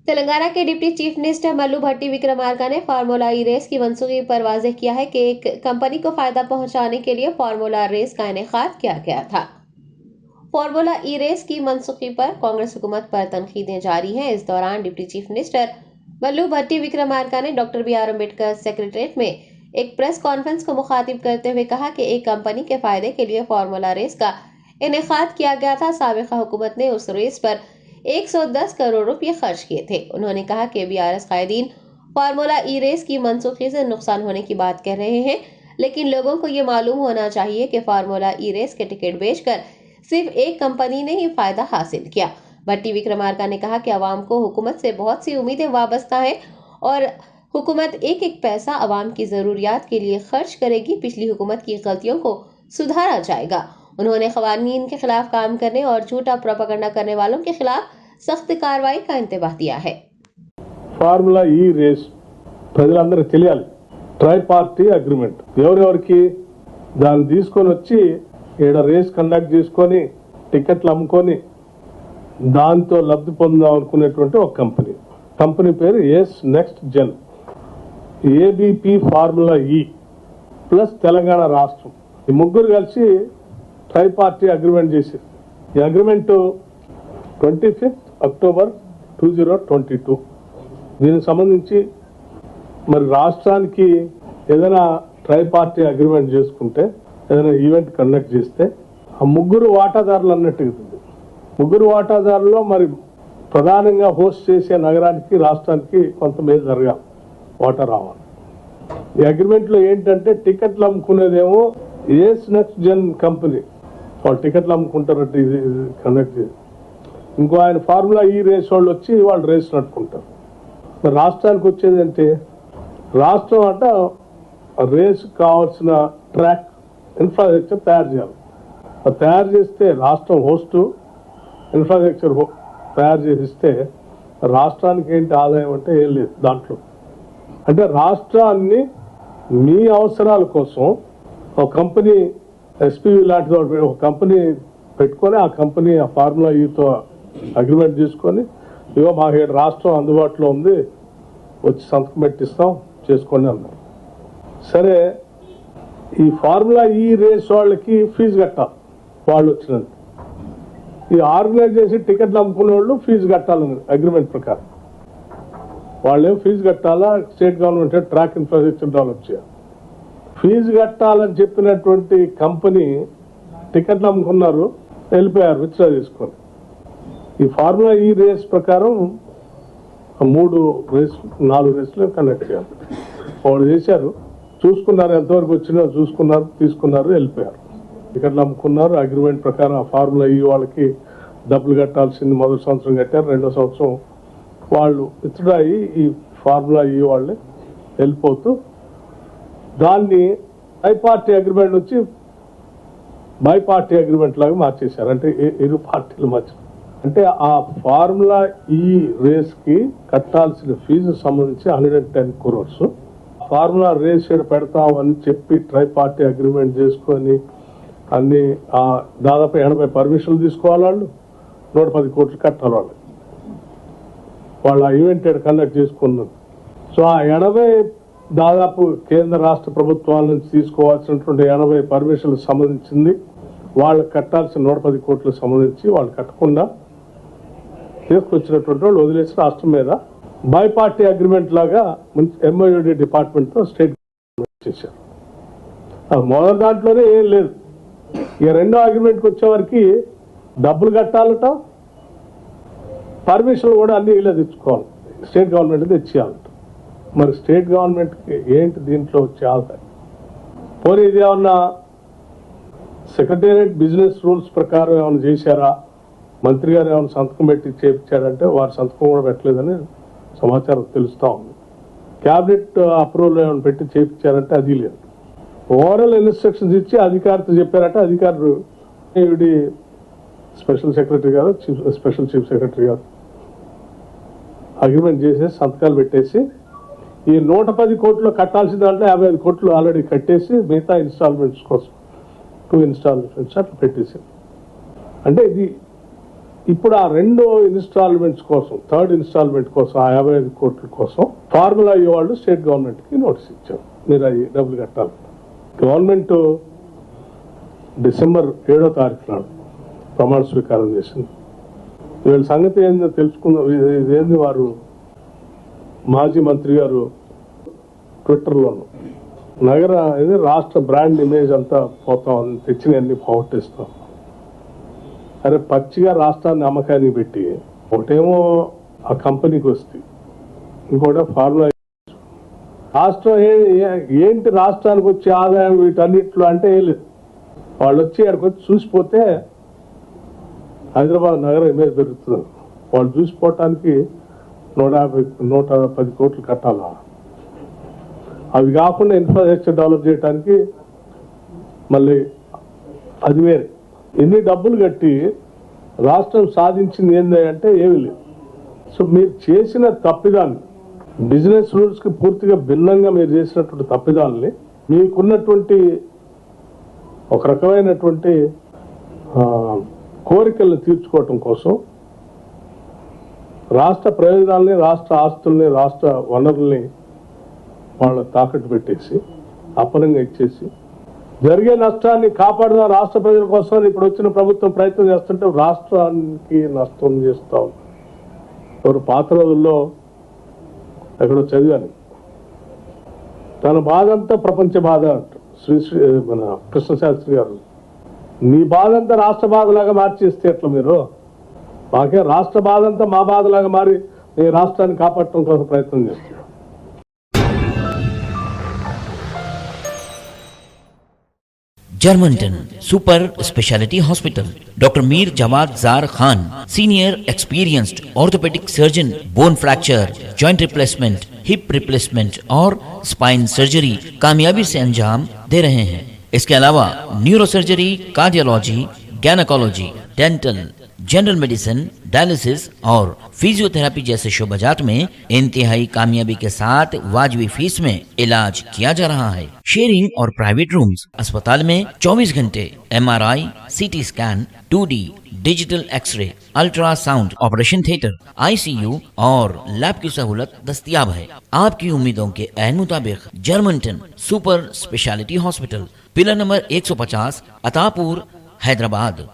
तेलंगाना के deputy chief minister Mallu Bhatti Vikramarka ने formula ई race की मनसूखी पर वाज़ेह किया है कि एक कंपनी को फायदा पहुंचाने के लिए फार्मूला रेस का इनेकाद किया गया था। फार्मूला ई रेस की मनसूखी पर कांग्रेस हुकूमत पर तनकीदें जारी हैं। इस दौरान deputy chief minister Mallu Bhatti Vikramarka ने doctor B R Ambedkar secretariat में एक प्रेस कॉन्फ्रेंस को मुखातिब करते हुए कहा कि एक कंपनी के फायदे के लिए फार्मूला रेस का इनेकाद किया गया था। साबिका हुकूमत ने उस रेस पर 110 करोड़ रुपए खर्च किए थे। उन्होंने कहा कि बीआरएस कायदीन फार्मूला ई रेस की मनसूखी से नुकसान होने की बात कह रहे हैं, लेकिन लोगों को ये मालूम होना चाहिए कि फार्मूला ई रेस के टिकट बेचकर सिर्फ एक कंपनी ने ही फायदा हासिल किया। भट्टी विक्रमार्का ने कहा कि अवाम को हुकूमत से बहुत सी उम्मीदें वाबस्ता है और हुकूमत एक एक पैसा अवाम की जरूरियात के लिए खर्च करेगी। पिछली हुकूमत की गलतियों को सुधारा जाएगा। उन्होंने खवानीन के खिलाफ काम करने और झूठा प्रोपेगेंडा करने वालों के खिलाफ सख्त कार्रवाई का इंतबाह दिया है। फार्मूला ई रेस ప్రజలందరికీ తెలియాలి. ట్రై పార్టీ అగ్రిమెంట్ ఎవరెవరికి దాన్ని తీసుకొని వచ్చి ఈడ రేస్ కండక్ట్ చేసుకొని టికెట్లు అమ్ముకొని దాంతో లబ్ధి పొందాం అనుకునేటువంటి ఒక కంపెనీ పేరు S next gen ABP formula E plus Telangana రాష్ట్రం ఈ ముగ్గురు కలిసి ట్రై పార్టీ అగ్రిమెంట్ చేశారు. ఈ అగ్రిమెంట్ 25 అక్టోబర్ 2022 దీనికి సంబంధించి మరి రాష్ట్రానికి ఏదైనా ట్రై పార్టీ అగ్రిమెంట్ చేసుకుంటే ఏదైనా ఈవెంట్ కండక్ట్ చేస్తే ఆ ముగ్గురు వాటాదారులు అన్నట్టుగా ముగ్గురు వాటాదారుల్లో మరి ప్రధానంగా హోస్ట్ చేసే నగరానికి రాష్ట్రానికి కొంత మేలు జరగాలి, వాటా రావాలి. ఈ అగ్రిమెంట్లో ఏంటంటే టికెట్లు అమ్ముకునేదేమో ఏస్ నెక్స్ట్ జెన్ కంపెనీ వాళ్ళు టికెట్లు అమ్ముకుంటారంటే ఇది కండక్ట్ చేసి ఇంకో ఆయన ఫార్ములా ఈ రేస్ వాళ్ళు వచ్చి వాళ్ళు రేస్ నడుపుకుంటారు. మరి రాష్ట్రానికి వచ్చేది అంటే రాష్ట్రం అంటే రేస్ కావాల్సిన ట్రాక్ ఇన్ఫ్రాస్ట్రక్చర్ తయారు చేయాలి. అది తయారు చేస్తే రాష్ట్రం హోస్టు ఇన్ఫ్రాస్ట్రక్చర్ తయారు చేసిస్తే రాష్ట్రానికి ఏంటి ఆదాయం అంటే ఏం లేదు దాంట్లో. అంటే రాష్ట్రాన్ని మీ అవసరాల కోసం ఒక కంపెనీ ఎస్పీవి లాంటి ఒక కంపెనీ పెట్టుకొని ఆ కంపెనీ ఆ ఫార్ములా ఈతో అగ్రిమెంట్ చేసుకొని ఇవో మాకు రాష్ట్రం అందుబాటులో ఉంది వచ్చి సంతకం పెట్టిస్తాం చేసుకోండి అన్నారు. సరే ఈ ఫార్ములా ఈ రేస్ వాళ్ళకి ఫీజు కట్టాలి. వాళ్ళు వచ్చినందుకు ఈ ఆర్గనైజ్ చేసి టికెట్లు అమ్ముకునే వాళ్ళు ఫీజు కట్టాలని అగ్రిమెంట్ ప్రకారం వాళ్ళేం ఫీజు కట్టాలా, state government track infrastructure develop చేయాలి. ఫీజు కట్టాలని చెప్పినటువంటి కంపెనీ టికెట్లు అమ్ముకున్నారు, వెళ్ళిపోయారు విత్డ్రా చేసుకొని. ఈ ఫార్ములా ఈ రేస్ ప్రకారం 4 రేసులు కండక్ట్ చేయాలి. వాళ్ళు చేశారు, చూసుకున్నారు, ఎంతవరకు వచ్చినా చూసుకున్నారు, తీసుకున్నారు, వెళ్ళిపోయారు. టికెట్లు అమ్ముకున్నారు. అగ్రిమెంట్ ప్రకారం ఆ ఫార్ములా ఈ వాళ్ళకి డబ్బులు కట్టాల్సింది మొదటి సంవత్సరం కట్టారు, రెండో సంవత్సరం వాళ్ళు విత్డ్రా అయ్యి ఈ ఫార్ములా ఈ వాళ్ళే వెళ్ళిపోతూ దాన్ని బై పార్టీ అగ్రిమెంట్ వచ్చి బై పార్టీ అగ్రిమెంట్ లాగా మార్చేశారు. అంటే ఇరు పార్టీలు మార్చారు. అంటే ఆ ఫార్ములా ఈ రేస్ కి కట్టాల్సిన ఫీజు సంబంధించి 110 crores ఫార్ములా రేస్ పెడతామని చెప్పి ట్రై పార్టీ అగ్రిమెంట్ చేసుకొని అన్ని దాదాపు 80 పర్మిషన్లు తీసుకోవాలి. వాళ్ళు 110 కోట్లు కట్టాలి. వాళ్ళు ఆ ఈవెంట్ కండక్ట్ చేసుకున్నారు. సో ఆ 80 దాదాపు కేంద్ర రాష్ట్ర ప్రభుత్వాల నుంచి తీసుకోవాల్సినటువంటి 80 పర్మిషన్లకు సంబంధించింది వాళ్ళకి కట్టాల్సిన 110 కోట్లకు సంబంధించి వాళ్ళు కట్టకుండా తీసుకొచ్చినటువంటి వాళ్ళు వదిలేసి రాష్ట్రం మీద బై పార్టీ అగ్రిమెంట్ లాగా ఎంఓయూడి డిపార్ట్మెంట్తో స్టేట్ గవర్నమెంట్ చేశారు. మొదటి దాంట్లోనే ఏం లేదు. ఇక రెండో అగ్రిమెంట్కి వచ్చేవారికి డబ్బులు కట్టాలట, పర్మిషన్లు కూడా అన్ని ఇలా తెచ్చుకోవాలి, స్టేట్ గవర్నమెంట్ తెచ్చేయాలట. మరి స్టేట్ గవర్నమెంట్కి ఏంటి దీంట్లో వచ్చే పోనీ ఇది ఏమన్నా సెక్రటేరియట్ బిజినెస్ రూల్స్ ప్రకారం ఏమైనా చేశారా, మంత్రి గారు ఏమైనా సంతకం పెట్టి చేయించాడంటే వారి సంతకం కూడా పెట్టలేదని సమాచారం తెలుస్తూ ఉంది. క్యాబినెట్ అప్రూవల్ ఏమైనా పెట్టి చేయించారంటే అది లేదు. ఓవరాల్ ఇన్స్ట్రక్షన్స్ ఇచ్చి అధికారితో చెప్పారంటే అధికారులు స్పెషల్ సెక్రటరీ గారు స్పెషల్ చీఫ్ సెక్రటరీ గారు అగ్రిమెంట్ చేసేసి సంతకాలు పెట్టేసి ఈ 110 కోట్లు కట్టాల్సిన దాంట్లో 55 కోట్లు ఆల్రెడీ కట్టేసి మిగతా ఇన్స్టాల్మెంట్స్ కోసం 2 ఇన్స్టాల్మెంట్స్ అట్లా పెట్టేసి. అంటే ఇది ఇప్పుడు ఆ రెండో ఇన్స్టాల్మెంట్స్ కోసం, థర్డ్ ఇన్స్టాల్మెంట్ కోసం, ఆ 55 కోట్ల కోసం ఫార్ములా ఈ వాళ్ళు స్టేట్ గవర్నమెంట్కి నోటీస్ ఇచ్చారు, మీరు అవి డబ్బులు కట్టాలి. గవర్నమెంట్ డిసెంబర్ 7వ తారీఖు నాడు ప్రమాణ స్వీకారం చేసింది. వీళ్ళ సంగతి ఏందో తెలుసుకుందాం. ఇదేంది వారు మాజీ మంత్రి గారు ట్విట్టర్లోను నగర ఇది రాష్ట్ర బ్రాండ్ ఇమేజ్ అంతా పోతాం, తెచ్చినవన్నీ పోగొట్టేస్తాం. అరే పచ్చిగా రాష్ట్రాన్ని అమ్మకానికి పెట్టి ఒకటేమో ఆ కంపెనీకి వస్తే ఇంకోటి ఫార్ములా. రాష్ట్రం ఏంటి రాష్ట్రానికి వచ్చే ఆదాయం వీటన్నిట్లో అంటే ఏం లేదు. వాళ్ళు వచ్చి అక్కడికి వచ్చి చూసిపోతే హైదరాబాద్ నగర ఇమేజ్ పెరుగుతుంది. వాళ్ళు చూసిపోవటానికి 110 కోట్లు కట్టాలా. అవి కాకుండా ఇన్ఫ్రాస్ట్రక్చర్ డెవలప్ చేయడానికి మళ్ళీ అది వేరే. ఎన్ని డబ్బులు కట్టి రాష్ట్రం సాధించింది ఏంది అంటే ఏమీ లేదు. సో మీరు చేసిన తప్పిదాన్ని, బిజినెస్ రూల్స్కి పూర్తిగా భిన్నంగా మీరు చేసినటువంటి తప్పిదాన్ని, మీకున్నటువంటి ఒక రకమైనటువంటి కోరికలను తీర్చుకోవటం కోసం రాష్ట్ర ప్రయోజనాల్ని, రాష్ట్ర ఆస్తుల్ని, రాష్ట్ర వనరుల్ని వాళ్ళ తాకట్టు పెట్టేసి అప్పనంగా ఇచ్చేసి జరిగే నష్టాన్ని కాపాడుదాం రాష్ట్ర ప్రజల కోసం ఇప్పుడు వచ్చిన ప్రభుత్వం ప్రయత్నం చేస్తుంటే రాష్ట్రానికి నష్టం చేస్తాం. ఎవరు పాత రోజుల్లో ఎక్కడో చదివాను, తన బాధ అంతా ప్రపంచ బాధ అంట మన కృష్ణశాస్త్రి గారు. నీ బాధ అంతా రాష్ట్ర బాధలాగా మార్చేస్తే ఎట్లా మీరు? మాకే రాష్ట్ర బాధ అంతా మా బాధలాగా మారి నీ రాష్ట్రాన్ని కాపాడటం కోసం ప్రయత్నం చేస్తున్నాం. Germantown Super Speciality Hospital. Dr. Mir Jawad Zar Khan, Senior Experienced Orthopedic Surgeon, Bone Fracture, Joint Replacement, Hip Replacement और Spine Surgery कामयाबी से अंजाम दे रहे हैं. इसके अलावा neuro surgery, cardiology, gynaecology, dental, general medicine, dialysis और फिजियोथेरेपी जैसे शोबाजात में इंतहाई कामयाबी के साथ वाजबी फीस में इलाज किया जा रहा है. शेयरिंग और प्राइवेट रूम्स. अस्पताल में 24 घंटे MRI, CT scan, 2D digital x ray, ultrasound, operation theatre, ICU और लैब की सहूलत दस्तयाब है. आपकी उम्मीदों के ऐन मुताबिक Germanten super speciality hospital, pillar number 150, Attapur, Hyderabad.